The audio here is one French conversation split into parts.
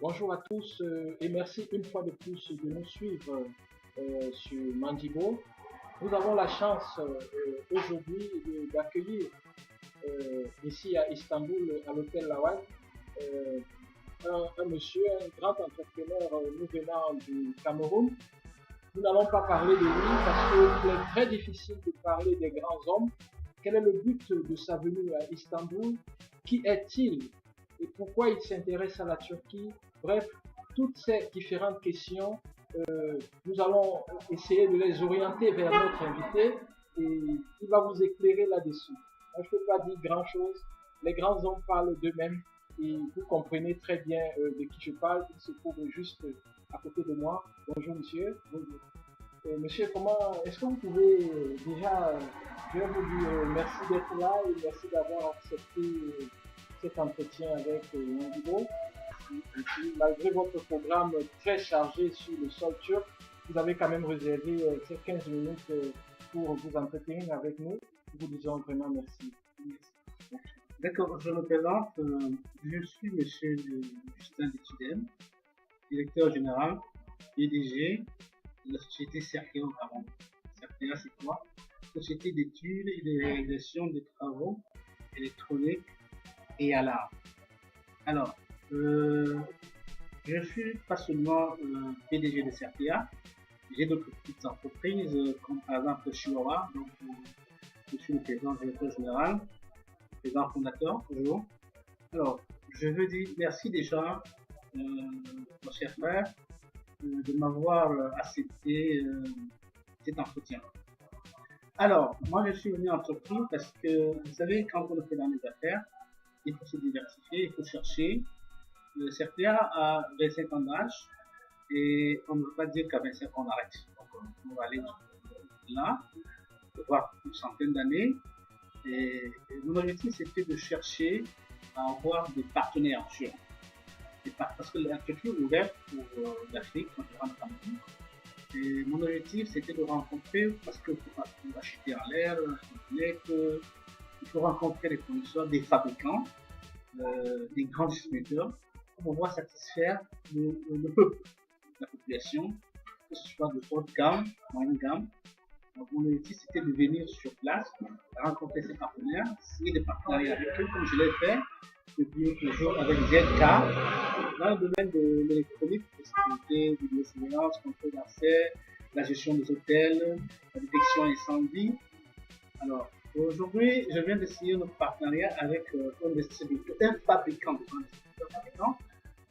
Bonjour à tous et merci une fois de plus de nous suivre sur Mandibo. Nous avons la chance aujourd'hui d'accueillir ici à Istanbul, à l'hôtel Lawal, un monsieur, un grand entrepreneur nous venant du Cameroun. Nous n'allons pas parler de lui parce qu'il est très difficile de parler des grands hommes. Quel est le but de sa venue à Istanbul? Qui est-il? Et pourquoi il s'intéresse à la Turquie? Bref, toutes ces différentes questions, nous allons essayer de les orienter vers notre invité et il va vous éclairer là-dessus. Moi, je ne peux pas dire grand-chose. Les grands hommes parlent d'eux-mêmes et vous comprenez très bien de qui je parle. Il se trouve juste à côté de moi. Bonjour monsieur. Bonjour. Monsieur, est-ce que vous pouvez déjà, je vais vous dire merci d'être là et merci d'avoir accepté cet entretien avec Mandibo. Et puis, malgré votre programme très chargé sur le sol turc, vous avez quand même réservé ces 15 minutes pour vous entretenir avec nous. Nous vous disons vraiment merci. D'accord, je me présente. Je suis monsieur Justin Détudem, directeur général, PDG de la société Certia au Cameroun. Certia, c'est quoi? Société d'études et de réalisation des travaux électroniques et à l'art. Alors, je suis pas seulement PDG de Certia, j'ai d'autres petites entreprises comme par exemple Chihuahua, donc je suis le président directeur général, président fondateur toujours. Alors, je veux dire merci déjà, mon cher frère, de m'avoir accepté cet entretien. Alors, moi je suis venu en Turquie parce que, vous savez, quand on fait dans les affaires, il faut se diversifier, il faut chercher. Certia a 25 ans d'âge et on ne veut pas dire qu'à 25 ans on arrête. Donc on va aller là, voire une centaine d'années. Et mon objectif c'était de chercher à avoir des partenaires sûrs. Parce que la Turquie est ouverte pour l'Afrique, notamment le Cameroun. Et mon objectif c'était de rencontrer, parce qu'il ne faut pas tout acheter en l'air, il faut rencontrer des fournisseurs, des fabricants, des grands distributeurs, pour pouvoir satisfaire le peuple, la population, que ce soit de haute gamme, moyenne gamme. Donc mon objectif c'était de venir sur place, rencontrer ses partenaires, signer des partenariats avec eux, comme je l'ai fait depuis toujours avec ZK, dans le domaine de l'électronique, de sécurité, de vidéosurveillance, contrôle d'accès, la gestion des hôtels, la détection incendie. Alors, aujourd'hui, je viens de signer notre partenariat avec un distributeur, un fabricant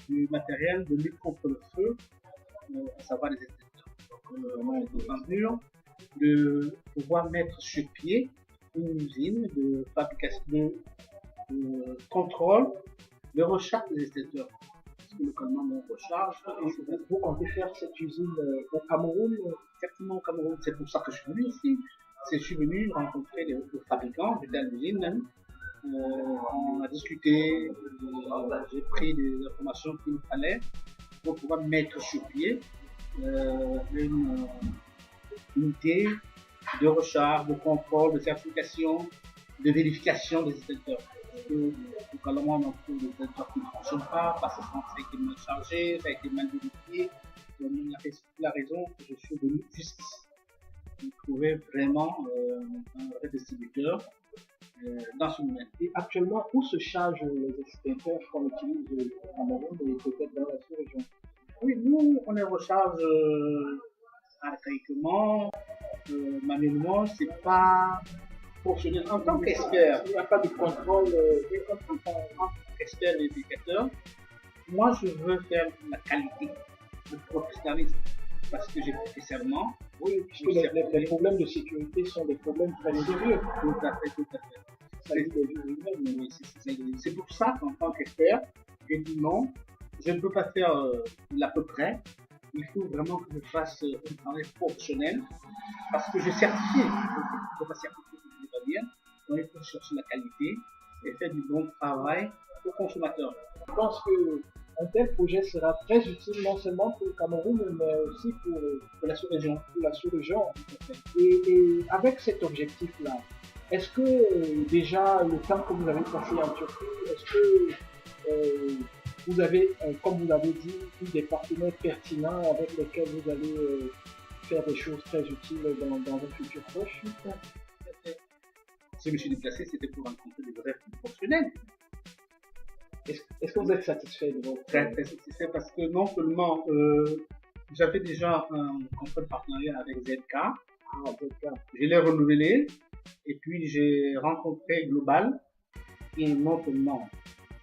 du matériel de lutte contre le feu, à savoir les extincteurs. Donc, on est en mesure de pouvoir mettre sur pied une usine de fabrication, de contrôle, de recharge des extincteurs. Parce que localement, on recharge. Et vous comptez faire cette usine au Cameroun? Exactement au Cameroun. C'est pour ça que je suis venu ici. Je suis venu rencontrer les fabricants, j'étais à l'usine même. On a discuté, j'ai pris des informations qu'il me fallait pour pouvoir mettre sur pied une unité de recharge, de contrôle, de certification, de vérification des extincteurs. Parce que localement, on trouve des extincteurs qui ne fonctionnent pas, parce que ça a été mal chargé, ça a été mal vérifié. Donc, c'est la raison que je suis venu jusqu'ici. Vous trouvez vraiment un vrai distributeur dans ce domaine. Et actuellement, où se chargent les extincteurs qu'on utilise au Cameroun et peut-être dans la sous-région? Oui, nous, on les recharge archaïquement, manuellement, c'est pas fonctionnel. En tant qu'expert, il n'y a pas de contrôle. En tant qu'expert vérificateur, moi, je veux faire la qualité, le professionnalisme. Parce que j'ai fait serment. Oui, puisque les problèmes de sécurité sont des problèmes très sérieux. Tout à fait, tout à fait. C'est pour ça qu'en tant qu'expert, j'ai dit non, je ne peux pas faire l'à peu près. Il faut vraiment que je fasse un travail professionnel parce que je certifie. Je ne peux pas certifier ce que je ne vais pas dire. Donc il faut chercher la qualité et faire du bon travail aux consommateurs. Je pense que un tel projet sera très utile non seulement pour le Cameroun, mais aussi pour la sous-région. Pour la sous-région. Et avec cet objectif-là, est-ce que déjà le temps que vous avez passé en Turquie, est-ce que vous avez, comme vous l'avez dit, eu des partenaires pertinents avec lesquels vous allez faire des choses très utiles dans un futur proche? Si je me suis déplacé, c'était pour rencontrer des vrais professionnels. Est-ce que vous êtes satisfait de votre... Très satisfait parce que non seulement j'avais déjà un contrat de partenariat avec ZK, je l'ai renouvelé et puis j'ai rencontré Global qui est non seulement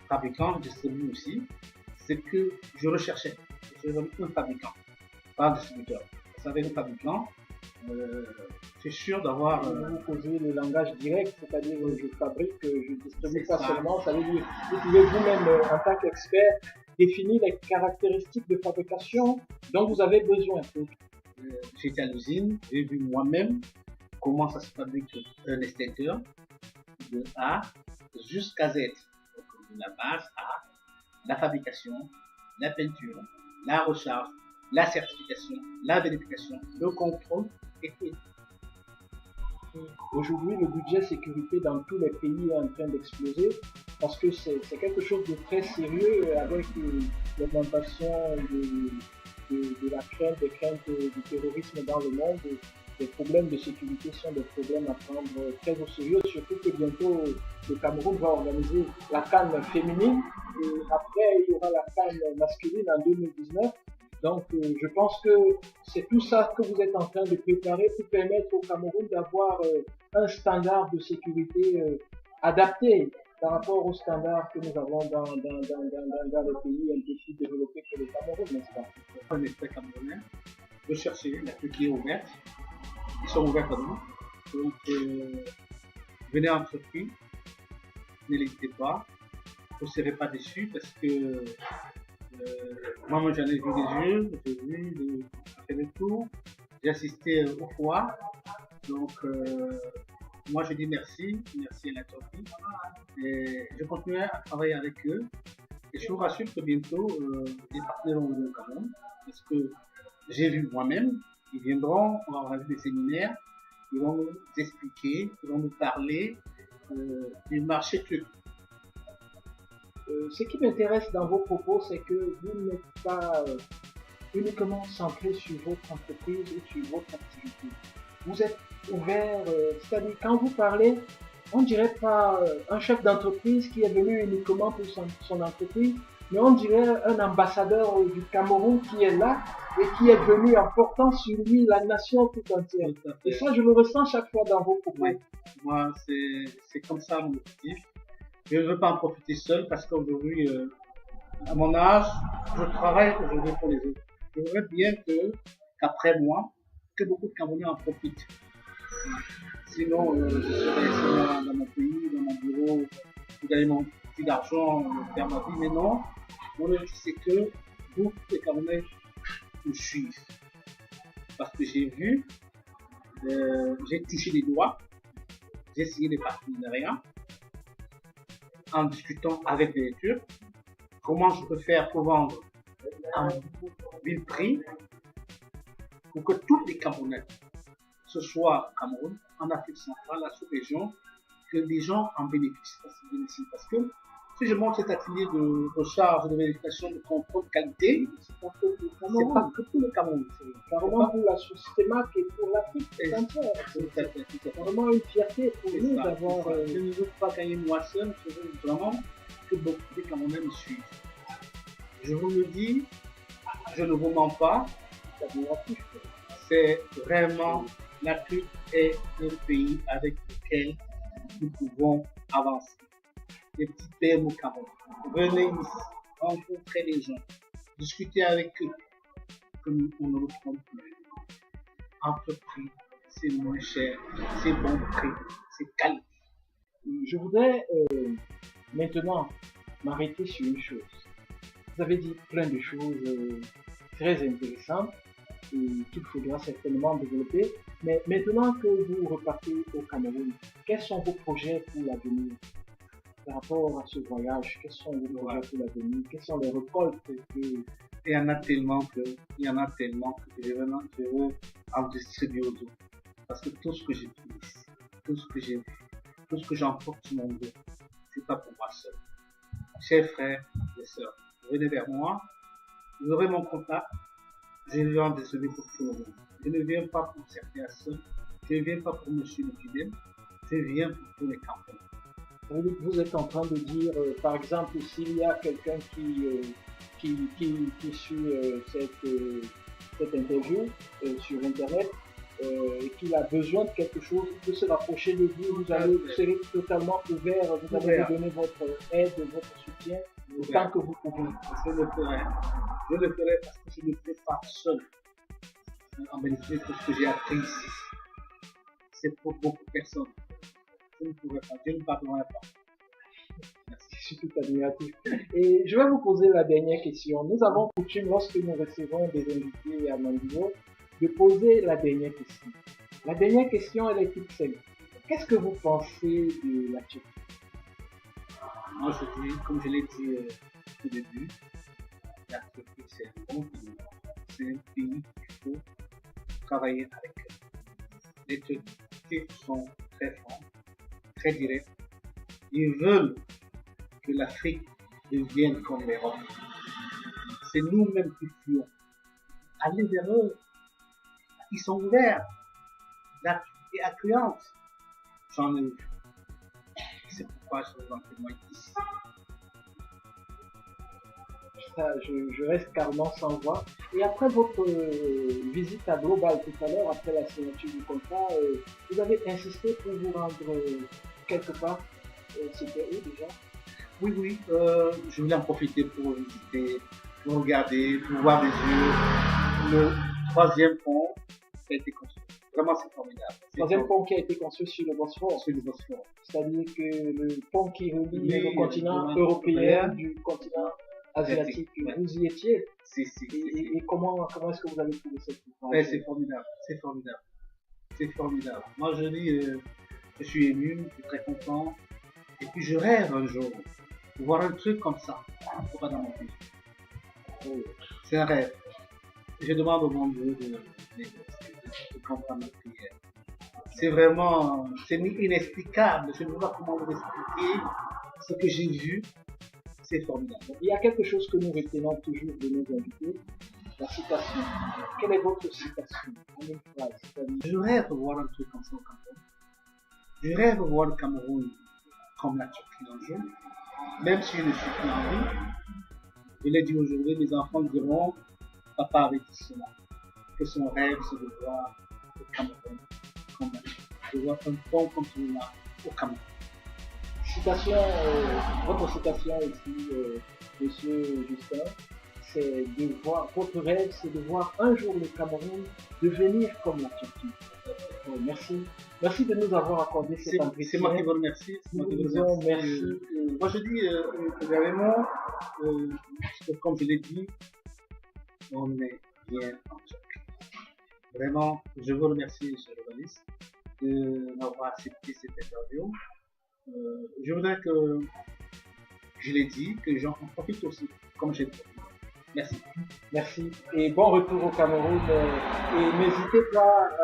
fabricant, distribué aussi, c'est que je recherchais. Je cherchais un fabricant, pas un distributeur. Ça avec un fabricant, c'est sûr d'avoir... Vous posez le langage direct, c'est-à-dire je fabrique, je distribue pas seulement, ça veut dire vous pouvez vous-même en tant qu'expert définir les caractéristiques de fabrication dont vous avez besoin. J'étais à l'usine, j'ai vu moi-même comment ça se fabrique un extincteur de A jusqu'à Z. Donc, de la base à la fabrication, la peinture, la recharge, la certification, la vérification, le contrôle et tout. Aujourd'hui, le budget sécurité dans tous les pays est en train d'exploser parce que c'est quelque chose de très sérieux avec l'augmentation de la crainte, des craintes du terrorisme dans le monde. Les problèmes de sécurité sont des problèmes à prendre très au sérieux, surtout que bientôt le Cameroun va organiser la CAN féminine et après il y aura la CAN masculine en 2019. Donc je pense que c'est tout ça que vous êtes en train de préparer pour permettre au Cameroun d'avoir un standard de sécurité adapté par rapport aux standards que nous avons dans les pays un peu plus développés que le Cameroun, n'est-ce pas? Un esprit camerounais, recherchez, la Turquie est ouverte, ils sont ouverts à nous. Donc venez en Turquie, n'hésitez pas, vous ne serez pas déçus parce que moi j'en ai vu des yeux, j'ai vu, j'ai fait le tour, j'ai assisté au foire, donc moi je dis merci à la Turquie et je continuerai à travailler avec eux et je vous rassure que bientôt les partenaires vont venir au Cameroun parce que j'ai vu moi-même, ils viendront, on va avoir des séminaires, ils vont nous expliquer, ils vont nous parler du marché turc. Ce qui m'intéresse dans vos propos, c'est que vous n'êtes pas uniquement centré sur votre entreprise ou sur votre activité. Vous êtes ouvert, c'est-à-dire quand vous parlez, on dirait pas un chef d'entreprise qui est venu uniquement pour son entreprise, mais on dirait un ambassadeur du Cameroun qui est là et qui est venu en portant sur lui la nation tout entière. Et ça, je le ressens chaque fois dans vos propos. Oui. Moi, c'est comme ça mon objectif. Je ne veux pas en profiter seul parce qu'aujourd'hui, à mon âge, je travaille aujourd'hui pour les autres. Je voudrais bien qu'après moi, que beaucoup de Camerounais en profitent. Sinon, je serais dans mon pays, dans mon bureau, je gagner mon petit d'argent, faire ma vie. Mais non, mon objectif c'est que beaucoup de Camerounais me suivent. Parce que j'ai vu, j'ai touché les doigts, j'ai signé des partenariats en discutant avec les Turcs, comment je peux faire pour vendre à vil prix pour que tous les Camerounais, que ce soit au Cameroun, en Afrique centrale, la sous-région, que les gens en bénéficient. Parce que si je monte cet atelier de recharge, de vérification, de contrôle de qualité, c'est pas que pour le Cameroun. C'est vraiment pour la Systémac et pour l'Afrique entière. C'est vraiment une fierté pour nous d'avoir... Je ne veux pas gagner moi seul, je veux vraiment que beaucoup de Camerounais me suivent. Je vous le dis, je ne vous mens pas, c'est vraiment l'Afrique est un pays avec lequel nous pouvons avancer. Les petits PME au Cameroun. Venez ici, rencontrer les gens, discuter avec eux, comme on ne le trompe plus. Entreprise, c'est moins cher, c'est bon prix, c'est qualité. Je voudrais maintenant m'arrêter sur une chose. Vous avez dit plein de choses très intéressantes et qu'il faudra certainement développer. Mais maintenant que vous repartez au Cameroun, quels sont vos projets pour l'avenir par rapport à ce voyage? Quels sont vos projets pour l'avenir? Quelles sont les récoltes que... Il y en a tellement que je veux en distribuer aux autres. Parce que tout ce que j'ai fait ici, tout ce que j'ai vu, tout ce que j'emporte sur mon dos, c'est pas pour moi seul. Chers frères et sœurs, venez vers moi, vous aurez mon contact, je vais en distribuer pour tout le monde. Je ne viens pas pour certains seuls, je ne viens pas pour monsieur le fidèle, je viens pour tous les campagnes. Vous êtes en train de dire, par exemple, s'il y a quelqu'un qui suit cette interview sur Internet et qu'il a besoin de quelque chose, il peut se rapprocher de vous, vous serez totalement ouvert, vous allez lui donner votre aide, votre soutien, autant que vous pouvez. Je le ferai parce que je ne peux pas seul en bénéficier de tout ce que j'ai appris ici. C'est pour beaucoup de personnes. Je ne pourrais pas, je ne pardonnerai pas. Merci, je suis tout admiratif. Et je vais vous poser la dernière question. Nous avons coutume, lorsque nous recevons des invités à Mandingo, de poser la dernière question. La dernière question, elle est toute simple. Qu'est-ce que vous pensez de la Turquie? Moi, je dis, comme je l'ai dit au début, la Turquie, c'est un bon pays. C'est un pays qu'il faut travailler avec. Les Turcs sont très forts, très directs. Ils veulent que l'Afrique devienne comme l'Europe. C'est nous-mêmes qui fuyons. Allez vers eux. Ils sont ouverts. La Turquie est accueillante. J'en ai vu. C'est pourquoi je vous en témoigne ici. Ça, je reste carrément sans voix. Et après votre visite à Global tout à l'heure, après la signature du contrat, vous avez insisté pour vous rendre quelque part. C'était où déjà? Oui, je voulais en profiter pour visiter, pour regarder, pour voir des yeux le troisième pont qui a été construit. Vraiment, c'est formidable. Le troisième pont qui a été construit sur le Bosphore. Sur le Bosphore. C'est-à-dire que le pont qui relie le continent européen du continent asiatique. Ouais. Vous y étiez? Et comment est-ce que vous avez trouvé cette ouvrage? C'est formidable, c'est formidable. C'est formidable. Moi, je dis, je suis ému, je suis très content. Et puis, je rêve un jour de voir un truc comme ça, dans mon pays. Oh, c'est un rêve. Je demande au bon Dieu de comprendre ma prière. C'est vraiment, c'est inexplicable. Je ne sais pas comment vous expliquer ce que j'ai vu. C'est formidable. Il y a quelque chose que nous retenons toujours de nos invités, la citation. Quelle est votre citation en une phrase? Je rêve de voir un truc comme ça au Cameroun. Je rêve de voir le Cameroun comme la Turquie un jour, même si je ne suis plus en vie. Je l'ai dit aujourd'hui, les enfants diront, papa avait dit cela, que son rêve c'est de voir le Cameroun comme la Turquie, de voir un pont comme celui-là au Cameroun. Citation, votre citation ici, monsieur Justin, c'est de voir, votre rêve, c'est de voir un jour le Cameroun devenir comme la Turquie. Merci. Merci de nous avoir accordé cet entretien. C'est moi qui vous remercie. Merci. Moi je dis, vraiment, comme je l'ai dit, on est bien en Turquie. Vraiment, je vous remercie, monsieur le journaliste, de m'avoir accepté cette interview. Je voudrais que, je l'ai dit, que les gens en profitent aussi, comme j'ai dit. Merci. Merci. Et bon retour au Cameroun. Et n'hésitez pas à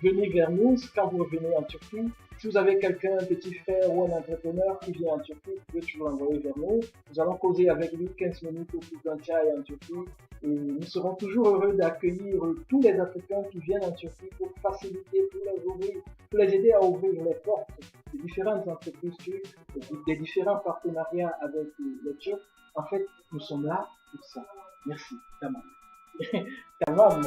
venir vers nous quand vous revenez en Turquie. Si vous avez quelqu'un, un petit frère ou un entrepreneur qui vient en Turquie, vous pouvez toujours l'envoyer vers nous. Nous allons causer avec lui 15 minutes au plus d'un chai en Turquie. Et nous serons toujours heureux d'accueillir tous les Africains qui viennent en Turquie pour faciliter, pour les aider à ouvrir les portes des différentes entreprises turques, des différents partenariats avec les Turcs. En fait, nous sommes là pour ça. Merci. Tamam. Tamam.